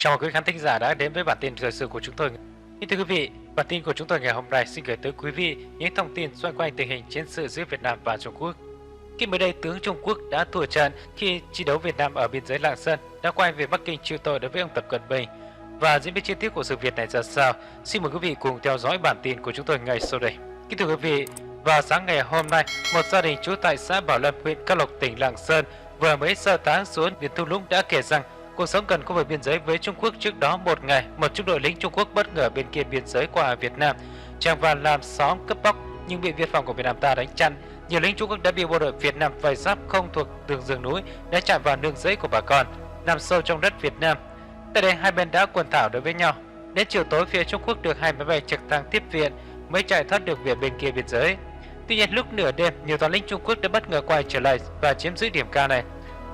Chào mừng quý khán thính giả đã đến với bản tin thời sự của chúng tôi. Thưa quý vị, bản tin của chúng tôi ngày hôm nay xin gửi tới quý vị những thông tin xoay quanh tình hình chiến sự giữa Việt Nam và Trung Quốc. Khi mới đây, tướng Trung Quốc đã thua trận khi chiến đấu Việt Nam ở biên giới Lạng Sơn đã quay về Bắc Kinh chịu tội đối với ông Tập Cận Bình. Và diễn biến chi tiết của sự việc này ra sao? Xin mời quý vị cùng theo dõi bản tin của chúng tôi ngay sau đây. Thưa quý vị, vào sáng ngày hôm nay, một gia đình trú tại xã Bảo Lâm, huyện Cao Lộc, tỉnh Lạng Sơn vừa mới sơ tán xuống huyện thung lũng đã kể rằng cuộc sống gần khu vực biên giới với Trung Quốc trước đó một ngày, một trung đội lính Trung Quốc bất ngờ bên kia biên giới qua Việt Nam, tràn vào làm xóm cướp bóc nhưng bị biên phòng của Việt Nam ta đánh chặn. Nhiều lính Trung Quốc đã bị bộ đội Việt Nam vây giáp không thuộc đường rừng núi đã chạm vào nương rẫy của bà con, nằm sâu trong đất Việt Nam. Tại đây hai bên đã quần thảo đối với nhau. Đến chiều tối, phía Trung Quốc được hai máy bay trực thăng tiếp viện mới chạy thoát được về bên kia biên giới. Tuy nhiên lúc nửa đêm, nhiều toán lính Trung Quốc đã bất ngờ quay trở lại và chiếm giữ điểm cao này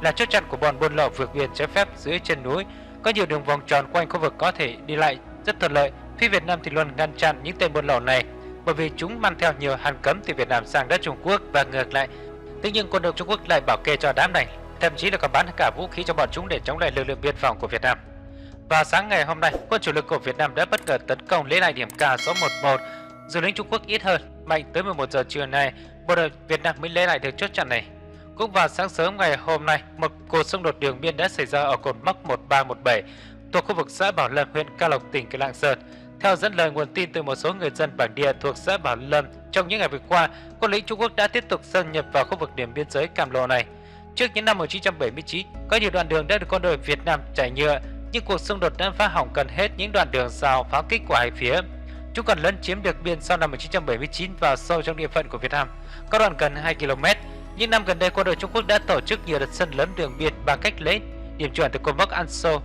là chốt chặn của bọn buôn lậu vượt biên trái phép dưới chân núi. Có nhiều đường vòng tròn quanh khu vực có thể đi lại rất thuận lợi. Phía Việt Nam thì luôn ngăn chặn những tên buôn lậu này bởi vì chúng mang theo nhiều hàng cấm từ Việt Nam sang đất Trung Quốc và ngược lại. Thế nhưng quân đội Trung Quốc lại bảo kê cho đám này, thậm chí là còn bán cả vũ khí cho bọn chúng để chống lại lực lượng biên phòng của Việt Nam. Và sáng ngày hôm nay, quân chủ lực của Việt Nam đã bất ngờ tấn công lấy lại điểm cao số 11. Dù lính Trung Quốc ít hơn, mạnh tới 11 giờ trưa nay, bộ đội Việt Nam mới lấy lại được chốt chặn này. Cũng vào sáng sớm ngày hôm nay, một cuộc xung đột đường biên đã xảy ra ở cột mốc 1317 thuộc khu vực xã Bảo Lâm, huyện Cao Lộc, tỉnh Lạng Sơn. Theo dẫn lời nguồn tin từ một số người dân bản địa thuộc xã Bảo Lâm, trong những ngày vừa qua, quân lính Trung Quốc đã tiếp tục xâm nhập vào khu vực điểm biên giới Cam Lộ này. Trước những năm 1979, có nhiều đoạn đường đã được quân đội Việt Nam trải nhựa, nhưng cuộc xung đột đã phá hỏng gần hết những đoạn đường rào pháo kích của hai phía. Chúng còn lấn chiếm được biên sau năm 1979 vào sâu trong địa phận của Việt Nam, có đoạn gần 2 km. Những năm gần đây, quân đội Trung Quốc đã tổ chức nhiều đợt xâm lấn đường biên bằng cách lấy điểm chuẩn từ cột mốc An Sô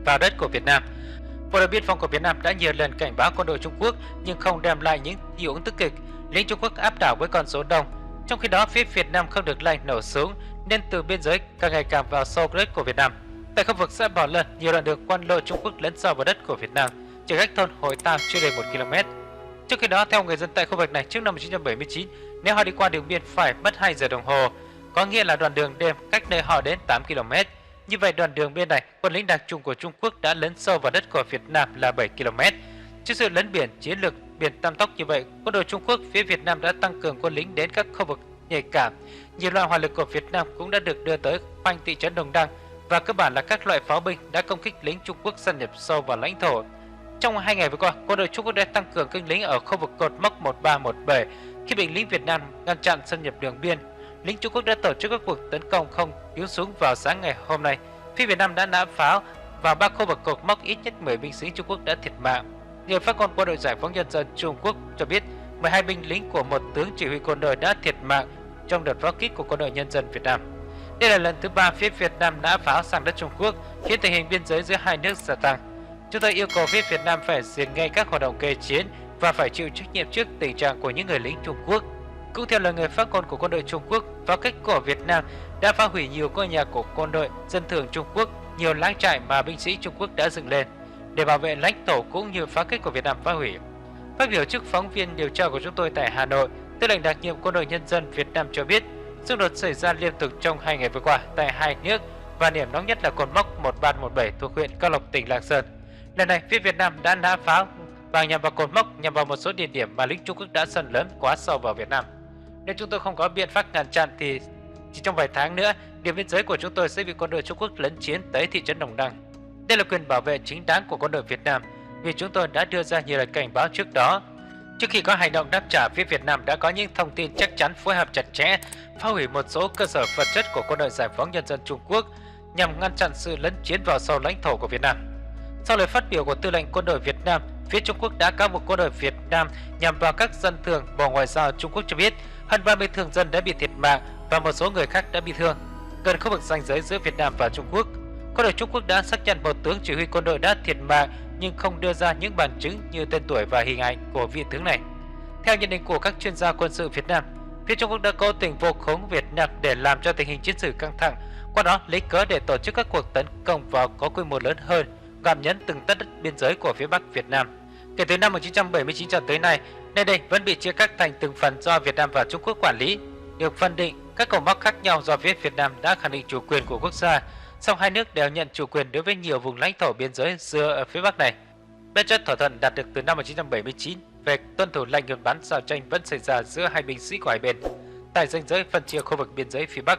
vào đất của Việt Nam. Bộ đội biên phòng của Việt Nam đã nhiều lần cảnh báo quân đội Trung Quốc nhưng không đem lại những hiệu ứng tích cực. Lính Trung Quốc áp đảo với con số đông. Trong khi đó, phía Việt Nam không được lệnh nổ súng nên từ biên giới càng ngày càng vào sâu đất của Việt Nam. Tại khu vực xã Bảo Lâm, nhiều đoạn đường quân đội Trung Quốc lấn sâu vào đất của Việt Nam, chỉ cách thôn Hội Tam chưa đầy 1 km. Trong khi đó, theo người dân tại khu vực này, trước năm 1979, nếu họ đi qua đường biên phải mất 2 giờ đồng hồ, có nghĩa là đoạn đường đêm cách nơi họ đến 8 km. Như vậy, đoạn đường biên này, quân lính đặc chủng của Trung Quốc đã lấn sâu vào đất của Việt Nam là 7 km. Trước sự lấn biển chiến lược biển tam tốc như vậy, quân đội Trung Quốc phía Việt Nam đã tăng cường quân lính đến các khu vực nhạy cảm. Nhiều loại hỏa lực của Việt Nam cũng đã được đưa tới quanh thị trấn Đồng Đăng và cơ bản là các loại pháo binh đã công kích lính Trung Quốc xâm nhập sâu vào lãnh thổ. Trong 2 ngày vừa qua, quân đội Trung Quốc đã tăng cường kênh lính ở khu vực cột mốc 1317. Khi bị lính Việt Nam ngăn chặn xâm nhập đường biên, lính Trung Quốc đã tổ chức các cuộc tấn công không tiếng súng vào sáng ngày hôm nay. Phía Việt Nam đã nã pháo vào 3 khu vực cột mốc, ít nhất 10 binh sĩ Trung Quốc đã thiệt mạng. Người phát ngôn quân đội Giải phóng Nhân dân Trung Quốc cho biết 12 binh lính của một tướng chỉ huy quân đội đã thiệt mạng trong đợt pháo kích của quân đội nhân dân Việt Nam. Đây là lần thứ 3 phía Việt Nam nã pháo sang đất Trung Quốc, khiến tình hình biên giới giữa hai nước gia tăng. Chúng tôi yêu cầu phía Việt Nam phải dừng ngay các hoạt động gây chiến và phải chịu trách nhiệm trước tình trạng của những người lính Trung Quốc. Cũng theo lời người phát ngôn của quân đội Trung Quốc, pháo kích của Việt Nam đã phá hủy nhiều ngôi nhà của quân đội dân thường Trung Quốc, nhiều láng trại mà binh sĩ Trung Quốc đã dựng lên để bảo vệ lãnh thổ cũng như pháo kích của Việt Nam phá hủy. Phát biểu trước phóng viên điều tra của chúng tôi tại Hà Nội, Tư lệnh đặc nhiệm Quân đội Nhân dân Việt Nam cho biết xung đột xảy ra liên tục trong 2 ngày vừa qua tại hai nước và điểm nóng nhất là cột mốc 1317 thuộc huyện Cao Lộc, tỉnh Lạng Sơn. Lần này, phía Việt Nam đã nã pháo và nhằm vào cột mốc, nhằm vào một số địa điểm mà lính Trung Quốc đã xâm lấn quá sâu vào Việt Nam. Nếu chúng tôi không có biện pháp ngăn chặn thì chỉ trong vài tháng nữa, điểm biên giới của chúng tôi sẽ bị quân đội Trung Quốc lấn chiếm tới thị trấn Đồng Đăng. Đây là quyền bảo vệ chính đáng của quân đội Việt Nam, vì chúng tôi đã đưa ra nhiều lời cảnh báo trước đó. Trước khi có hành động đáp trả, phía Việt Nam đã có những thông tin chắc chắn phối hợp chặt chẽ, phá hủy một số cơ sở vật chất của quân đội Giải phóng Nhân dân Trung Quốc nhằm ngăn chặn sự lấn chiếm vào sâu lãnh thổ của Việt Nam. Sau lời phát biểu của Tư lệnh Quân đội Việt Nam, phía Trung Quốc đã cáo buộc quân đội Việt Nam nhằm vào các dân thường. Bộ Ngoại giao Trung Quốc cho biết hơn 30 thường dân đã bị thiệt mạng và một số người khác đã bị thương gần khu vực ranh giới giữa Việt Nam và Trung Quốc. Quân đội Trung Quốc đã xác nhận một tướng chỉ huy quân đội đã thiệt mạng nhưng không đưa ra những bằng chứng như tên tuổi và hình ảnh của vị tướng này. Theo nhận định của các chuyên gia quân sự Việt Nam, phía Trung Quốc đã cố tình vu khống Việt Nam để làm cho tình hình chiến sự căng thẳng, qua đó lấy cớ để tổ chức các cuộc tấn công và có quy mô lớn hơn, gặm nhấn từng tấc đất biên giới của phía Bắc Việt Nam. Kể từ năm 1979 cho tới nay, nơi đây vẫn bị chia cắt thành từng phần do Việt Nam và Trung Quốc quản lý, được phân định các cột mốc khác nhau do phía Việt Nam đã khẳng định chủ quyền của quốc gia. Song hai nước đều nhận chủ quyền đối với nhiều vùng lãnh thổ biên giới xưa ở phía Bắc này. Bất chấp thỏa thuận đạt được từ năm 1979 về tuân thủ lệnh ngừng bắn, giao tranh vẫn xảy ra giữa hai binh sĩ của hai bên tại ranh giới phân chia khu vực biên giới phía Bắc.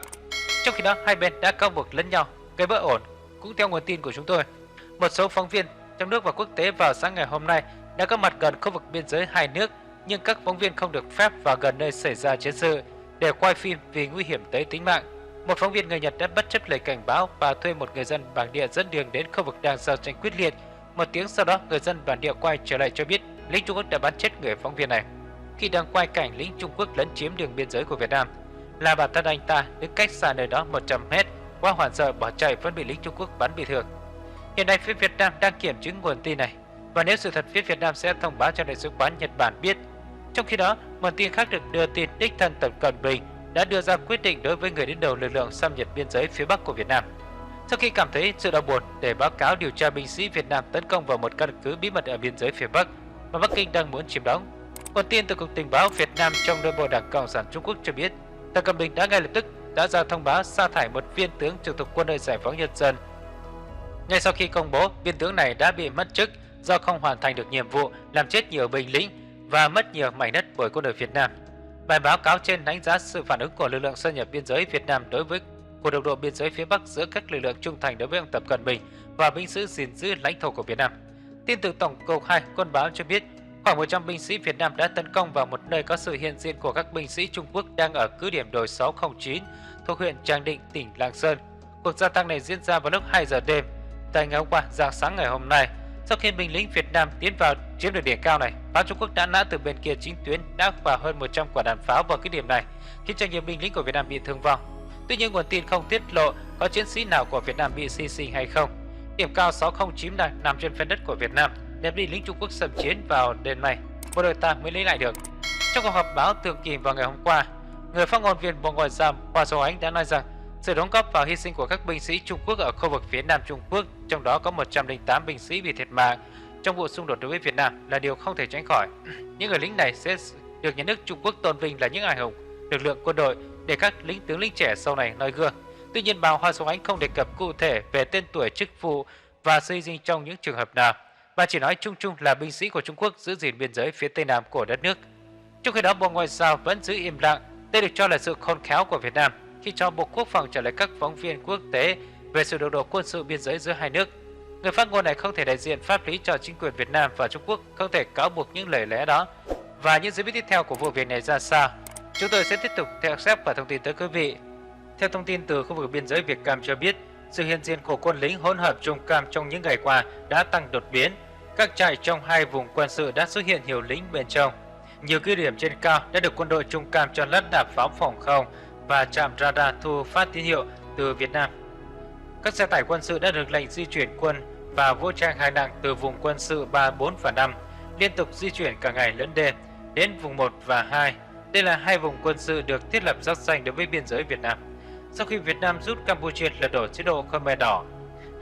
Trong khi đó, hai bên đã cáo buộc lẫn nhau, gây bất ổn. Cũng theo nguồn tin của chúng tôi, một số phóng viên trong nước và quốc tế vào sáng ngày hôm nay đã có mặt gần khu vực biên giới hai nước, nhưng các phóng viên không được phép vào gần nơi xảy ra chiến sự để quay phim vì nguy hiểm tới tính mạng. Một phóng viên người Nhật đã bất chấp lời cảnh báo và thuê một người dân bản địa dẫn đường đến khu vực đang giao tranh quyết liệt. Một tiếng sau đó, người dân bản địa quay trở lại cho biết lính Trung Quốc đã bắn chết người phóng viên này. Khi đang quay cảnh lính Trung Quốc lấn chiếm đường biên giới của Việt Nam, là bản thân anh ta đứng cách xa nơi đó 100 mét, quá hoảng sợ bỏ chạy vẫn bị lính Trung Quốc bắn bị thương. Hiện nay phía Việt Nam đang kiểm chứng nguồn tin này, và nếu sự thật, phía Việt Nam sẽ thông báo cho Đại sứ quán Nhật Bản biết. Trong khi đó, nguồn tin khác được đưa tin đích thân Tập Cận Bình đã đưa ra quyết định đối với người đứng đầu lực lượng xâm nhập biên giới phía Bắc của Việt Nam. Sau khi cảm thấy sự đau buồn để báo cáo điều tra binh sĩ Việt Nam tấn công vào một căn cứ bí mật ở biên giới phía Bắc mà Bắc Kinh đang muốn chiếm đóng, nguồn tin từ Cục Tình báo Việt Nam trong nội bộ Đảng Cộng sản Trung Quốc cho biết Tập Cận Bình đã ngay lập tức ra thông báo sa thải một viên tướng trực thuộc Quân đội Giải phóng Nhân dân. Ngay sau khi công bố, viên tướng này đã bị mất chức do không hoàn thành được nhiệm vụ, làm chết nhiều binh lính và mất nhiều mảnh đất bởi quân đội Việt Nam. Bài báo cáo trên đánh giá sự phản ứng của lực lượng xâm nhập biên giới Việt Nam đối với cuộc đụng độ biên giới phía Bắc giữa các lực lượng trung thành đối với ông Tập Cận Bình và binh sĩ gìn giữ lãnh thổ của Việt Nam. Tin từ Tổng cục 2 Quân báo cho biết, khoảng 100 binh sĩ Việt Nam đã tấn công vào một nơi có sự hiện diện của các binh sĩ Trung Quốc đang ở cứ điểm đồi 609 thuộc huyện Tràng Định, tỉnh Lạng Sơn. Cuộc gia tăng này diễn ra vào lúc 2 giờ đêm tại ngày hôm qua, rạng sáng ngày hôm nay. Sau khi binh lính Việt Nam tiến vào chiếm được điểm cao này, báo Trung Quốc đã nã từ bên kia chính tuyến đã vào hơn 100 quả đạn pháo vào cái điểm này, khiến cho nhiều binh lính của Việt Nam bị thương vong. Tuy nhiên, nguồn tin không tiết lộ có chiến sĩ nào của Việt Nam bị hy sinh hay không. Điểm cao 609 này nằm trên phần đất của Việt Nam, để binh lính Trung Quốc xâm chiến vào đêm nay, bộ đội ta mới lấy lại được. Trong cuộc họp báo thường kỳ vào ngày hôm qua, người phát ngôn viên Bộ Ngoại giao Hoa Xuân Oánh đã nói rằng sự đóng góp vào hy sinh của các binh sĩ Trung Quốc ở khu vực phía Nam Trung Quốc, trong đó có 108 binh sĩ bị thiệt mạng trong vụ xung đột đối với Việt Nam, là điều không thể tránh khỏi. Những người lính này sẽ được nhà nước Trung Quốc tôn vinh là những anh hùng lực lượng quân đội để các tướng lĩnh trẻ sau này noi gương. Tuy nhiên, bà Hoa Xuân Oánh không đề cập cụ thể về tên tuổi, chức vụ và sự hy sinh trong những trường hợp nào. Bà chỉ nói chung chung là binh sĩ của Trung Quốc giữ gìn biên giới phía Tây Nam của đất nước. Trong khi đó, Bộ Ngoại giao vẫn giữ im lặng. Đây được cho là sự khôn khéo của Việt Nam khi cho Bộ Quốc phòng trả lời các phóng viên quốc tế về sự đụng độ quân sự biên giới giữa hai nước. Người phát ngôn này không thể đại diện pháp lý cho chính quyền Việt Nam và Trung Quốc, không thể cáo buộc những lời lẽ đó. Và những diễn biến tiếp theo của vụ việc này ra sao, chúng tôi sẽ tiếp tục theo dõi và thông tin tới quý vị. Theo thông tin từ khu vực biên giới Việt Cam cho biết, sự hiện diện của quân lính hỗn hợp Trung Cam trong những ngày qua đã tăng đột biến. Các trại trong hai vùng quân sự đã xuất hiện nhiều lính bên trong. Nhiều cứ điểm trên cao đã được quân đội Trung Cam cho lắp đặt pháo phòng không và trạm radar thu phát tín hiệu từ Việt Nam. Các xe tải quân sự đã được lệnh di chuyển quân và vũ trang hạng nặng từ vùng quân sự 3, 4 và 5 liên tục di chuyển cả ngày lẫn đêm đến vùng 1 và 2. Đây là hai vùng quân sự được thiết lập giáp ranh đối với biên giới Việt Nam. Sau khi Việt Nam rút Campuchia lật đổ chế độ Khmer Đỏ,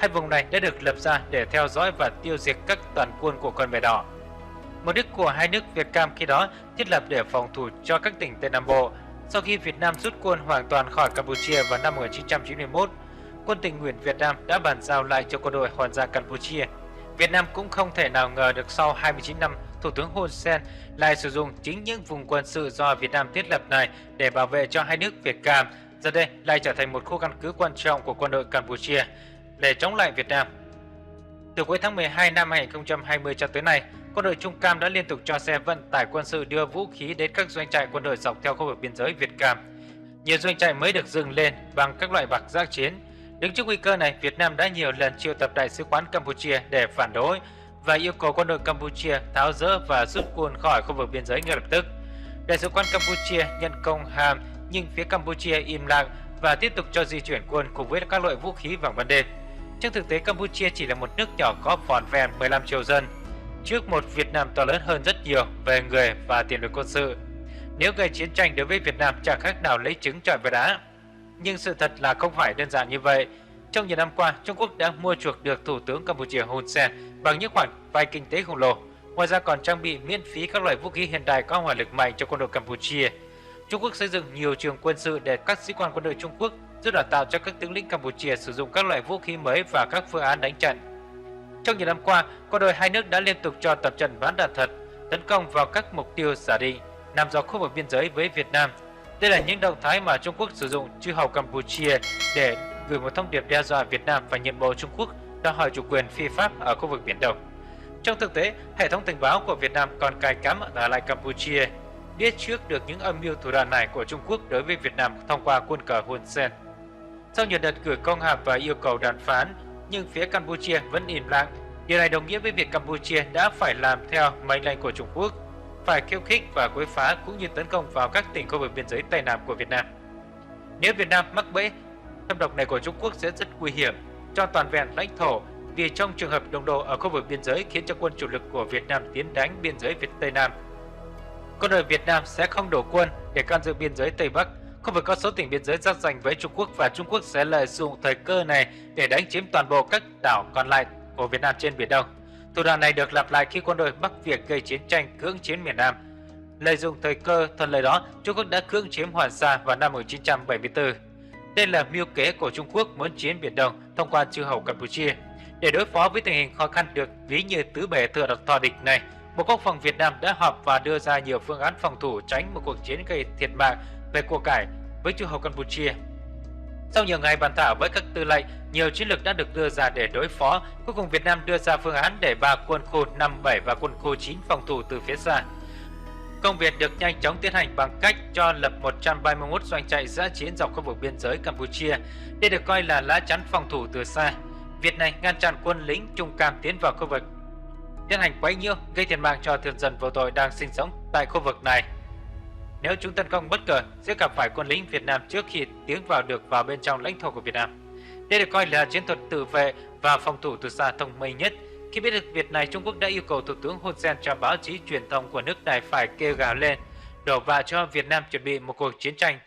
hai vùng này đã được lập ra để theo dõi và tiêu diệt các toàn quân của Khmer Đỏ. Mục đích của hai nước Việt Cam khi đó thiết lập để phòng thủ cho các tỉnh Tây Nam Bộ. Sau khi Việt Nam rút quân hoàn toàn khỏi Campuchia vào năm 1991, quân tình nguyện Việt Nam đã bàn giao lại cho quân đội Hoàng gia Campuchia. Việt Nam cũng không thể nào ngờ được sau 29 năm, Thủ tướng Hun Sen lại sử dụng chính những vùng quân sự do Việt Nam thiết lập này để bảo vệ cho hai nước Việt Cam, giờ đây lại trở thành một khu căn cứ quan trọng của quân đội Campuchia để chống lại Việt Nam. Từ cuối tháng 12 năm 2020 cho tới nay, quân đội Trung Cam đã liên tục cho xe vận tải quân sự đưa vũ khí đến các doanh trại quân đội dọc theo khu vực biên giới Việt Cam. Nhiều doanh trại mới được dừng lên bằng các loại bạc giác chiến. Đứng trước nguy cơ này, Việt Nam đã nhiều lần triệu tập Đại sứ quán Campuchia để phản đối và yêu cầu quân đội Campuchia tháo dỡ và rút quân khỏi khu vực biên giới ngay lập tức. Đại sứ quán Campuchia nhận công hàm, nhưng phía Campuchia im lặng và tiếp tục cho di chuyển quân cùng với các loại vũ khí vào ban đêm. Trong thực tế, Campuchia chỉ là một nước nhỏ có vỏn vẹn 15 triệu dân, trước một Việt Nam to lớn hơn rất nhiều về người và tiền lực quân sự. Nếu gây chiến tranh đối với Việt Nam chẳng khác nào lấy trứng chọi với đá. Nhưng sự thật là không phải đơn giản như vậy. Trong nhiều năm qua, Trung Quốc đã mua chuộc được Thủ tướng Campuchia Hun Sen bằng những khoản vay kinh tế khổng lồ. Ngoài ra còn trang bị miễn phí các loại vũ khí hiện đại có hỏa lực mạnh cho quân đội Campuchia. Trung Quốc xây dựng nhiều trường quân sự để các sĩ quan quân đội Trung Quốc giúp đào tạo cho các tướng lĩnh Campuchia sử dụng các loại vũ khí mới và các phương án đánh trận. Trong nhiều năm qua, quân đội hai nước đã liên tục cho tập trận bắn đạn thật, tấn công vào các mục tiêu giả định nằm dọc khu vực biên giới với Việt Nam. Đây là những động thái mà Trung Quốc sử dụng chư hầu Campuchia để gửi một thông điệp đe dọa Việt Nam phải nhận bộ Trung Quốc đòi hỏi chủ quyền phi pháp ở khu vực Biển Đông. Trong thực tế, hệ thống tình báo của Việt Nam còn cài cắm ở lại Campuchia, biết trước được những âm mưu thủ đoạn này của Trung Quốc đối với Việt Nam thông qua quân cờ Hun Sen. Sau nhiều đợt gửi công hàm và yêu cầu đàm phán, nhưng phía Campuchia vẫn im lặng. Điều này đồng nghĩa với việc Campuchia đã phải làm theo mệnh lệnh của Trung Quốc, phải khiêu khích và quấy phá cũng như tấn công vào các tỉnh khu vực biên giới Tây Nam của Việt Nam. Nếu Việt Nam mắc bẫy thâm độc này của Trung Quốc sẽ rất nguy hiểm cho toàn vẹn lãnh thổ, vì trong trường hợp đồng độ ở khu vực biên giới khiến cho quân chủ lực của Việt Nam tiến đánh biên giới Việt Tây Nam, quân đội Việt Nam sẽ không đổ quân để can dự biên giới Tây Bắc, khu vực có số tỉnh biên giới giáp ranh với Trung Quốc, và Trung Quốc sẽ lợi dụng thời cơ này để đánh chiếm toàn bộ các đảo còn lại của Việt Nam trên Biển Đông. Thủ đoạn này được lặp lại khi quân đội Bắc Việt gây chiến tranh cưỡng chiếm miền Nam. Lợi dụng thời cơ thuận lợi đó, Trung Quốc đã cưỡng chiếm Hoàng Sa vào năm 1974. Đây là mưu kế của Trung Quốc muốn chiếm Biển Đông thông qua chư hầu Campuchia. Để đối phó với tình hình khó khăn được ví như tứ bề thừa thọ địch này, Bộ Quốc phòng Việt Nam đã họp và đưa ra nhiều phương án phòng thủ tránh một cuộc chiến gây thiệt mạng về của cải với chư hầu Campuchia. Sau nhiều ngày bàn thảo với các tư lệnh, nhiều chiến lược đã được đưa ra để đối phó. Cuối cùng Việt Nam đưa ra phương án để quân khu 57 và quân khu 9 phòng thủ từ phía xa. Công việc được nhanh chóng tiến hành bằng cách cho lập 131 doanh trại giã chiến dọc khu vực biên giới Campuchia. Đây được coi là lá chắn phòng thủ từ xa. Việc này ngăn chặn quân lính Trung Cam tiến vào khu vực, tiến hành quấy nhiễu, gây thiệt mạng cho thường dân vô tội đang sinh sống tại khu vực này. Nếu chúng tấn công bất ngờ, sẽ gặp phải quân lính Việt Nam trước khi tiến vào bên trong lãnh thổ của Việt Nam. Đây được coi là chiến thuật tự vệ và phòng thủ từ xa thông minh nhất. Khi biết được việc này, Trung Quốc đã yêu cầu Thủ tướng Hun Sen cho báo chí truyền thông của nước này phải kêu gào lên, đổ vạ cho Việt Nam chuẩn bị một cuộc chiến tranh